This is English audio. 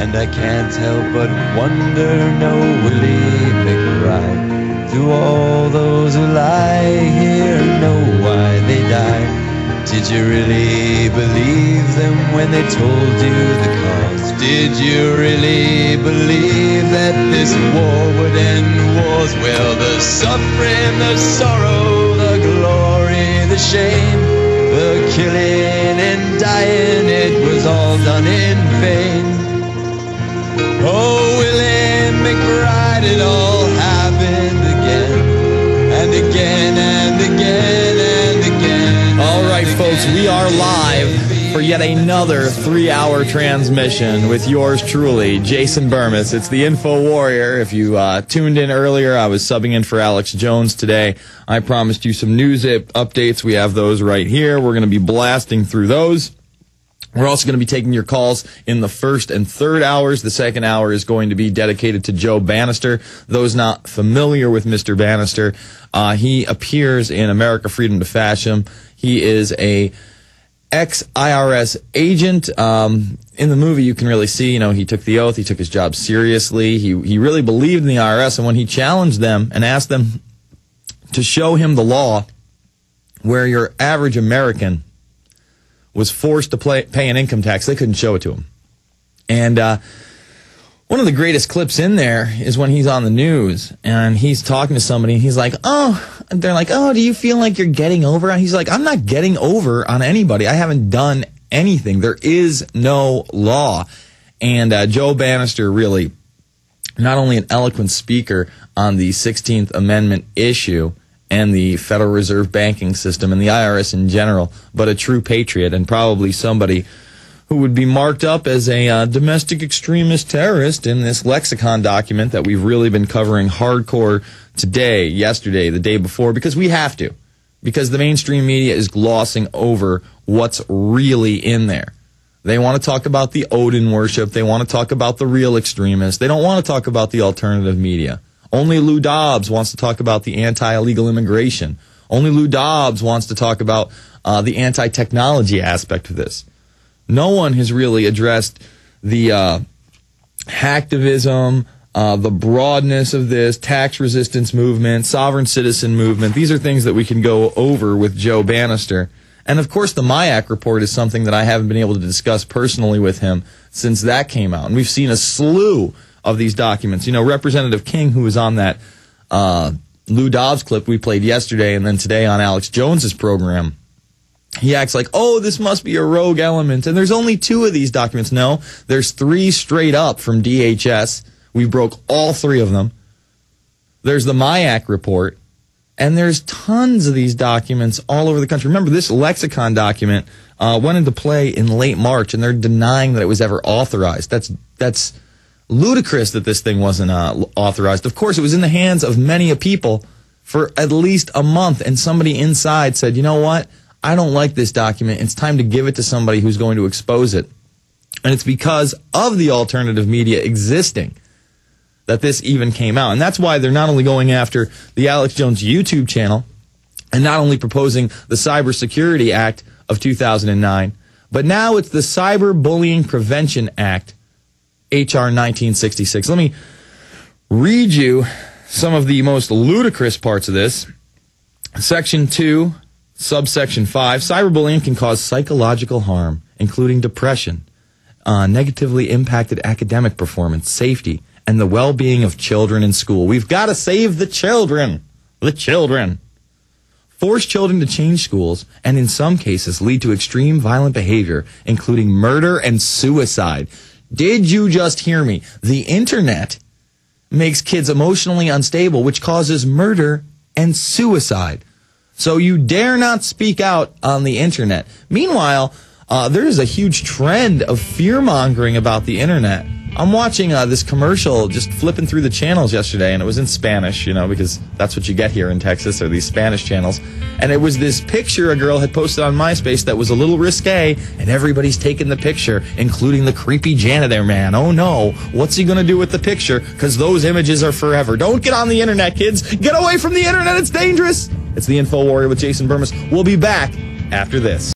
And I can't help but wonder, no Willie McBride, do all those who lie here know why they died? Did you really believe them when they told you the cause? Did you really believe that this war would end wars? Well, the suffering, the sorrow, the glory, the shame, the killing and dying, it was all done in vain. Oh, Willie McBride, it all happened again and again and again and again. All right, folks, we are live for yet another 3-hour transmission with yours truly, Jason Bermas. It's the Infowarrior. If you tuned in earlier, I was subbing in for Alex Jones today. I promised you some news updates. We have those right here. We're going to be blasting through those. We're also going to be taking your calls in the first and third hours. The second hour is going to be dedicated to Joe Bannister. Those not familiar with Mr. Bannister, he appears in America Freedom to Fashion. He is a ex-IRS agent. In the movie, you can really see, he took the oath. He took his job seriously. He really believed in the IRS. And when he challenged them and asked them to show him the law where your average American was forced to pay an income tax, they couldn't show it to him. And one of the greatest clips in there is when he's on the news and he's talking to somebody and he's like, they're like, do you feel like you're getting over it? He's like, I'm not getting over on anybody. I haven't done anything. There is no law. And Joe Bannister, really not only an eloquent speaker on the 16th Amendment issue and the Federal Reserve banking system and the IRS in general, but a true patriot and probably somebody who would be marked up as a domestic extremist terrorist in this lexicon document that we've really been covering hardcore today, yesterday, the day before, because we have to. Because the mainstream media is glossing over what's really in there. They want to talk about the Odin worship. They want to talk about the real extremists. They don't want to talk about the alternative media. Only Lou Dobbs wants to talk about the anti-illegal immigration. Only Lou Dobbs wants to talk about the anti-technology aspect of this. No one has really addressed the hacktivism, the broadness of this, tax resistance movement, sovereign citizen movement. These are things that we can go over with Joe Bannister. And, of course, the MIAC report is something that I haven't been able to discuss personally with him since that came out. And we've seen a slew of these documents. Representative King, who was on that Lou Dobbs clip we played yesterday and then today on Alex Jones's program, he acts like, this must be a rogue element. And there's only 2 of these documents. No, there's 3 straight up from DHS. We broke all 3 of them. There's the MIAC report. And there's tons of these documents all over the country. Remember, this lexicon document went into play in late March, and they're denying that it was ever authorized. That's ludicrous that this thing wasn't authorized. Of course, it was in the hands of many a people for at least a month, and somebody inside said, you know what? I don't like this document. It's time to give it to somebody who's going to expose it. And it's because of the alternative media existing that this even came out. And that's why they're not only going after the Alex Jones YouTube channel and not only proposing the Cybersecurity Act of 2009, but now it's the Cyberbullying Prevention Act, H.R. 1966. Let me read you some of the most ludicrous parts of this. Section 2, subsection 5, cyberbullying can cause psychological harm, including depression, negatively impacted academic performance, safety, and the well-being of children in school. We've got to save the children. The children. Force children to change schools, and in some cases lead to extreme violent behavior, including murder and suicide. Did you just hear me? The internet makes kids emotionally unstable, which causes murder and suicide. So you dare not speak out on the internet. Meanwhile, there is a huge trend of fear-mongering about the internet. I'm watching this commercial, just flipping through the channels yesterday, and it was in Spanish, because that's what you get here in Texas, are these Spanish channels. And it was this picture a girl had posted on MySpace that was a little risque, and everybody's taking the picture, including the creepy janitor man. Oh no, what's he going to do with the picture? Because those images are forever. Don't get on the internet, kids. Get away from the internet. It's dangerous. It's the Infowarrior with Jason Bermas. We'll be back after this.